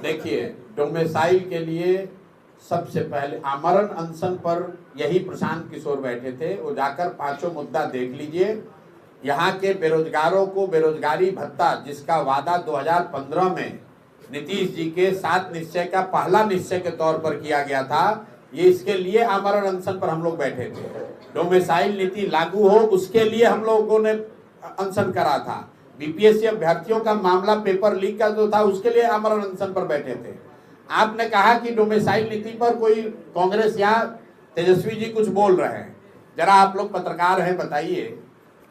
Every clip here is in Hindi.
देखिए, डोमेसाइल के लिए सबसे पहले आमरण अनशन पर यही प्रशांत किशोर बैठे थे। वो जाकर पांचों मुद्दा देख लीजिए। यहाँ के बेरोजगारों को बेरोजगारी भत्ता जिसका वादा 2015 में नीतीश जी के 7 निश्चय का पहला निश्चय के तौर पर किया गया था, ये इसके लिए आमरण अनशन पर हम लोग बैठे थे। डोमेसाइल नीति लागू हो उसके लिए हम लोगों ने अनशन करा था। बीपीएससी अभ्यर्थियों का मामला पेपर लीक का जो था उसके लिए आमरण अनशन पर बैठे थे। आपने कहा कि डोमेसाइल नीति पर कोई कांग्रेस या तेजस्वी जी कुछ बोल रहे हैं। जरा आप लोग पत्रकार हैं, बताइए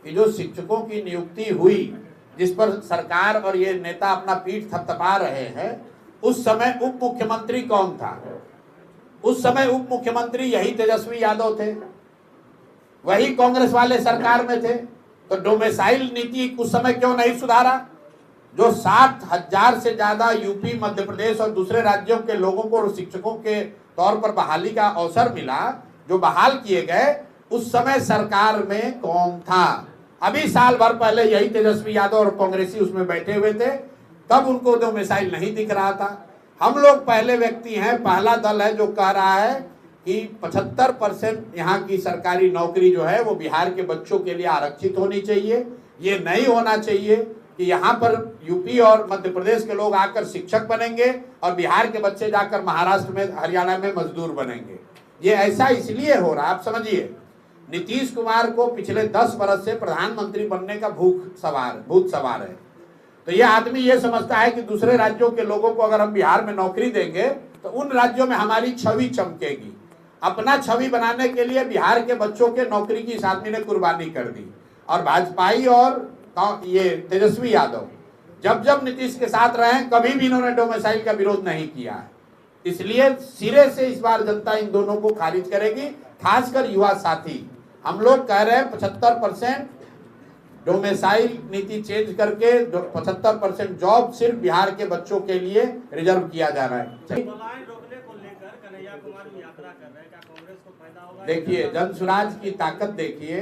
कि जो शिक्षकों की नियुक्ति हुई जिस पर सरकार और ये नेता अपना पीठ थपथपा रहे हैं, उस समय उप मुख्यमंत्री कौन था? उस समय उप मुख्यमंत्री यही तेजस्वी यादव थे, वही कांग्रेस वाले सरकार में थे। तो डोमेसाइल नीति उस समय क्यों नहीं सुधारा? जो 60,000 से ज्यादा यूपी, मध्य प्रदेश और दूसरे राज्यों के लोगों को शिक्षकों के तौर पर बहाली का अवसर मिला, जो बहाल किए गए, उस समय सरकार में कौन था? अभी साल भर पहले यही तेजस्वी यादव और कांग्रेसी उसमें बैठे हुए थे, तब उनको डोमेसाइल नहीं दिख रहा था। हम लोग पहले व्यक्ति हैं, पहला दल है जो कह रहा है कि 75% यहाँ की सरकारी नौकरी जो है वो बिहार के बच्चों के लिए आरक्षित होनी चाहिए। ये नहीं होना चाहिए कि यहाँ पर यूपी और मध्य प्रदेश के लोग आकर शिक्षक बनेंगे और बिहार के बच्चे जाकर महाराष्ट्र में, हरियाणा में मजदूर बनेंगे। ये ऐसा इसलिए हो रहा है, आप समझिए। नीतीश कुमार को पिछले 10 वर्ष से प्रधानमंत्री बनने का भूत सवार है। तो ये आदमी ये समझता है कि दूसरे राज्यों के लोगों को अगर हम बिहार में नौकरी देंगे तो उन राज्यों में हमारी छवि चमकेगी। अपना छवि बनाने के लिए बिहार के बच्चों के नौकरी की इस आदमी ने कुर्बानी कर दी। और भाजपाई और ये तेजस्वी यादव जब जब नीतीश के साथ रहे, कभी भी इन्होंने डोमेसाइल का विरोध नहीं किया है। इसलिए सिरे से इस बार जनता इन दोनों को खारिज करेगी, खासकर युवा साथी। हम लोग कह रहे हैं 75% डोमेसाइल नीति चेंज करके 75% जॉब सिर्फ बिहार के बच्चों के लिए रिजर्व किया जा रहा है। देखिए, जन स्वराज की ताकत देखिए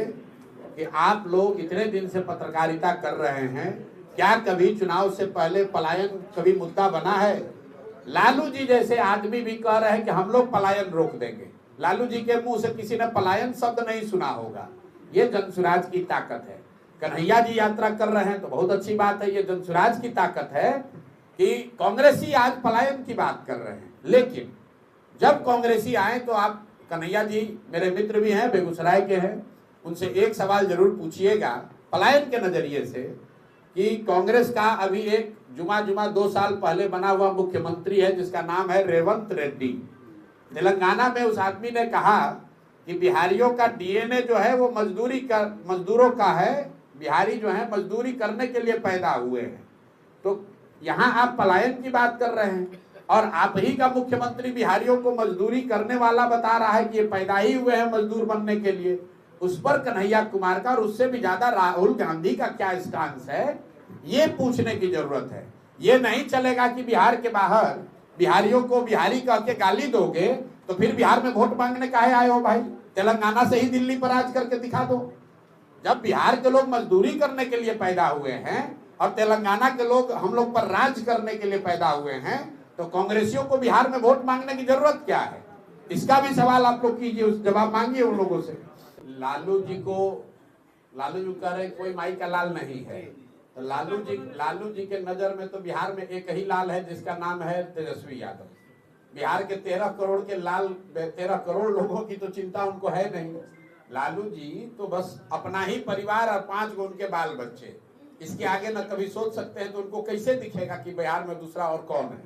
कि आप लोग इतने दिन से पत्रकारिता कर रहे हैं, क्या कभी चुनाव से पहले पलायन कभी मुद्दा बना है? लालू जी जैसे आदमी भी कह रहे हैं कि हम लोग पलायन रोक देंगे। लालू जी के मुंह से किसी ने पलायन शब्द नहीं सुना होगा। ये जन स्वराज की ताकत है। कन्हैया जी यात्रा कर रहे हैं तो बहुत अच्छी बात है। ये जन स्वराज की ताकत है कि कांग्रेसी आज पलायन की बात कर रहे हैं, लेकिन जब कांग्रेसी आए तो आप, कन्हैया जी मेरे मित्र भी हैं, बेगूसराय के हैं, उनसे एक सवाल जरूर पूछिएगा पलायन के नजरिए से कि कांग्रेस का अभी एक जुमा 2 साल पहले बना हुआ मुख्यमंत्री है जिसका नाम है रेवंत रेड्डी। तेलंगाना में उस आदमी ने कहा कि बिहारियों का डीएनए जो है वो मजदूरों का है, बिहारी जो है मजदूरी करने के लिए पैदा हुए हैं। तो यहाँ आप पलायन की बात कर रहे हैं और आप ही का मुख्यमंत्री बिहारियों को मजदूरी करने वाला बता रहा है कि ये पैदा ही हुए हैं मजदूर बनने के लिए। उस पर कन्हैया कुमार का और उससे भी ज्यादा राहुल गांधी का क्या स्टांस है, ये पूछने की जरूरत है। ये नहीं चलेगा कि बिहार के बाहर बिहारियों को बिहारी कह के गाली दोगे तो फिर बिहार में वोट मांगने काहे आए हो भाई? तेलंगाना से ही दिल्ली पर राज करके दिखा दो। जब बिहार के लोग मजदूरी करने के लिए पैदा हुए हैं और तेलंगाना के लोग हम लोग पर राज करने के लिए पैदा हुए हैं, तो कांग्रेसियों को बिहार में वोट मांगने की जरूरत क्या है? इसका भी सवाल आप लोग कीजिए, उस जवाब मांगिए उन लोगों से। लालू जी कह रहे कोई माई का लाल नहीं है। तो लालू जी के नजर में तो बिहार में एक ही लाल है जिसका नाम है तेजस्वी यादव। बिहार के 13 करोड़ लोगों की तो चिंता उनको है नहीं। लालू जी तो बस अपना ही परिवार और 5 गो उनके बाल बच्चे, इसके आगे न कभी सोच सकते हैं। तो उनको कैसे दिखेगा कि बिहार में दूसरा और कौन है?